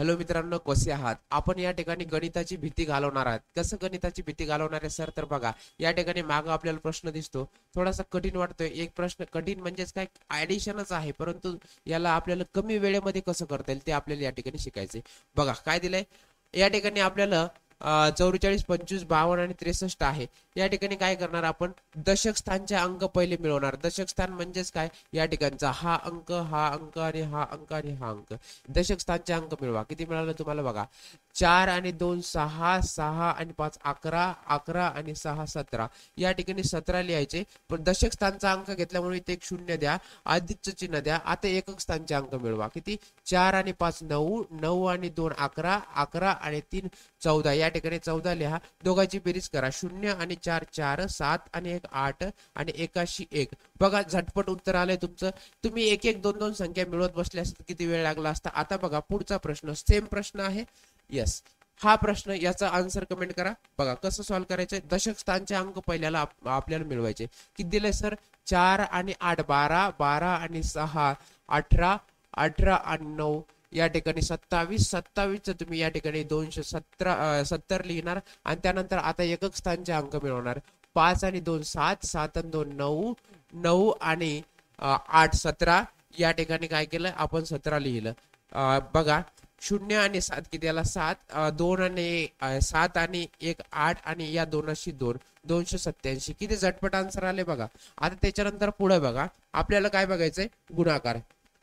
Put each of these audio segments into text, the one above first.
Hello मित्रांनो, कसे आहात आपण? या ठिकाणी गणिताची भीती घालवणार आहात. कसं गणिताची भीती घालवणार आहे सर? तर बघा, या ठिकाणी मागं आपल्याला प्रश्न दिसतो, थोडासा कठीण वाटतोय. एक प्रश्न कठीण म्हणजेच काय, ऍडिशनच आहे, परंतु याला आपल्याला कमी वेळेमध्ये कसं करता येईल ते आपल्याला या ठिकाणी शिकायचे. बघा काय दिलंय या ठिकाणी आपल्याला. 44, 25, 52 आणि 63 आहे. या ठिकाणी काय करणार आपण? दशक स्थानचे अंक पहिले मिळवणार. दशक स्थान म्हणजेच काय, या ठिकाणचा हा अंक, हा अंक आणि हा अंक आणि हा अंक. दशक स्थानचे अंक मिळवा. किती मिळालं तुम्हाला? बघा, 4 आणि 2 6, 6 आणि 5 11, 11 आणि 6 17. या ठिकाणी 17 लिहायचे, पण दशक स्थानचा अंक घेतल्यामुळे इथे एक शून्य द्या, अधिकचं चिन्ह द्या. आता एकक स्थानचे अंक मिळवा. किती? 4 आणि 5 9, 9 आणि 2 11, 11 आणि 3 14. या ठिकाणी 14 लिहा. दोघांची बेरीज करा. 0 आणि 4 4, 7 आणि 1 8 आणि 1 1. बघा झटपट उत्तर आलंय तुमचं. तुम्ही एक एक दोन दोन संख्या मिळवत बसले असते किती वेळ लागला असता. आता बघा पुढचा प्रश्न, सेम प्रश्न आहे. यस, हा प्रश्न, याचा आन्सर कमेंट करा. बघा कसं सॉल्व्ह करायचंय. दशक स्थानचे अंक पहिल्याला आपल्याला मिळवायचे. किती दिले सर? 4 आणि 8 12, 12 आणि 6 18, 18 आणि 9 या ठिकाणी 27. 27चं तुम्ही या ठिकाणी 270 लिहिणार आणि त्यानंतर आता एकक स्थानचे अंक मिळवणार. 5 आणि 2 7, 7 आणि 2 9, 9 आणि 8 17. या ठिकाणी काय केलं आपण? 17 लिहिलं. बघा 0 आणि 7 किती याला? 7, 2 आणि 7 आणि 1 8 आणि या 2शी 2, 287. किती झटपट आन्सर आले बघा. आता त्याच्यानंतर पुढे बघा, आपल्याला काय बघायचंय? गुणाकार.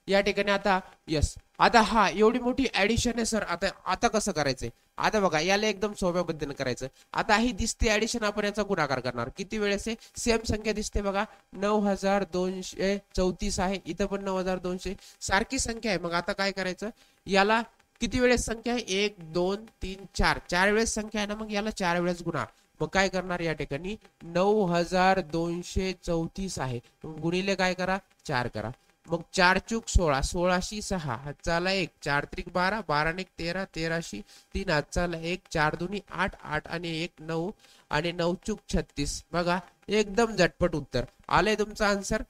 या ठिकाणी आता यस, आता हा एवढी मोठी ऍडिशन आहे सर, आता आता कसं करायचंय? आता बघा, याला एकदम सोप्या पद्धतीने करायचं. आता ही दिसते ऍडिशन, आपण याचा गुणाकार करणार. किती वेळेस आहे? सेम संख्या दिसते बघा, 9234 आहे. इथं पण 9200 सारखी संख्या आहे. मग आता काय करायचं? याला किती वेळेस संख्या आहे? 1 2 3 4, 4 वेळेस संख्या आहे ना, मग याला 4 वेळेस गुणा. मग काय करणार? या ठिकाणी 9234 आहे, गुणिले काय करा? 4 करा. मग 4 चूक 16, 16शी 6 हातचाला 1, 4 त्रिक 12, 12 आणि 13, 13शी 3 हातचाला 1, 4 दुनी 8, 8 आणि 1 9 आणि 9 चूक 36. बघा एकदम झटपट उत्तर आलंय तुमचं आन्सर.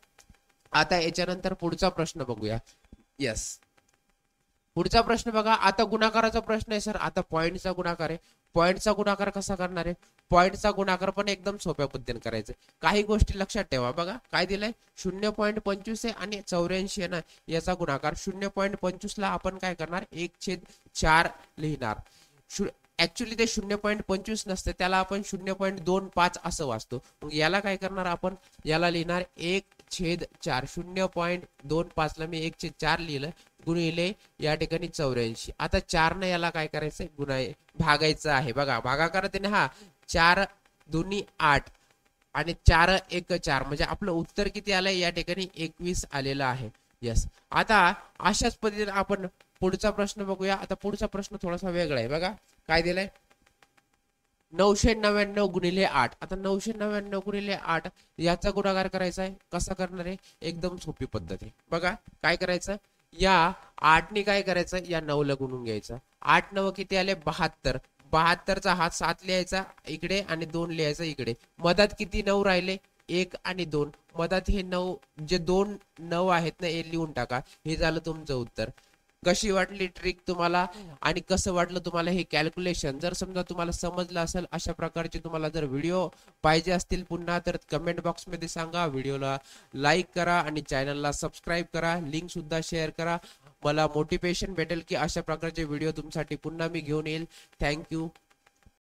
आता याच्यानंतर पुढचा प्रश्न बघूया. यस, पुढचा प्रश्न बघा. आता गुणाकाराचा प्रश्न आहे सर. आता पॉइंटचा गुणाकार आहे. पॉइंटचा गुणाकार कसा करणार आहे? पॉइंटचा गुणाकार पण एकदम सोप्या पद्धतीने करायचं. काही गोष्टी लक्षात ठेवा. बघा काय दिलंय? 0.25 आहे आणि 84 आहे ना, याचा गुणाकार 0.25 ला आपण काय करणार? 1/4 लिहिणार. ऍक्च्युली ते 0.25 नसते, त्याला आपण 0.25 असं वाचतो. मग याला काय करणार आपण? याला लिहिणार 1/4. 0.25 ला मी 1/4 लिहिलं, गुणिले या ठिकाणी 84. आता 4 ने याला काय करायचंय? भागायचं आहे. बघा भागाकाराने हा 4 दुनी 8 आणि 4 1 4, म्हणजे आपलं उत्तर किती आलंय? या ठिकाणी 21 आलेलं आहे. यस, आता अशाच पद्धतीने आपण पुढचा प्रश्न बघूया. आता पुढचा प्रश्न थोडासा वेगळा आहे. बघा काय दिलंय? 999 गुणिले 8. आता 999 गुणिले 8 याचा गुणाकार करायचा आहे. कसा करणार आहे? एकदम सोपी पद्धत आहे. बघा काय करायचं? या 8 ने काय करायचं? या 9 ला गुणून घ्यायचं. 8 9 किती आले? 72. 72चा हात 7 लिहायचा इकडे आणि 2 लिहायचा इकडे. मधात किती 9 राहिले? 1 आणि 2. मधात हे 9, जे 2 9 आहेत ना, हे लिहून टाका. हे झालं तुमचं उत्तर. कशी वाटली ट्रिक तुम्हाला आणि कसं वाटलं तुम्हाला हे कॅल्क्युलेशन? जर समजा तुम्हाला समजलं असेल, अशा प्रकारचे तुम्हाला जर व्हिडिओ पाहिजे असतील पुन्हा, तर कमेंट बॉक्स मध्ये सांगा. व्हिडिओला लाईक करा आणि चॅनलला सबस्क्राईब करा. लिंक सुद्धा शेअर करा. मला मोटिवेशन भेटेल की अशा प्रकारचे व्हिडिओ तुमच्यासाठी पुन्हा मी घेऊन येईल. थँक्यू.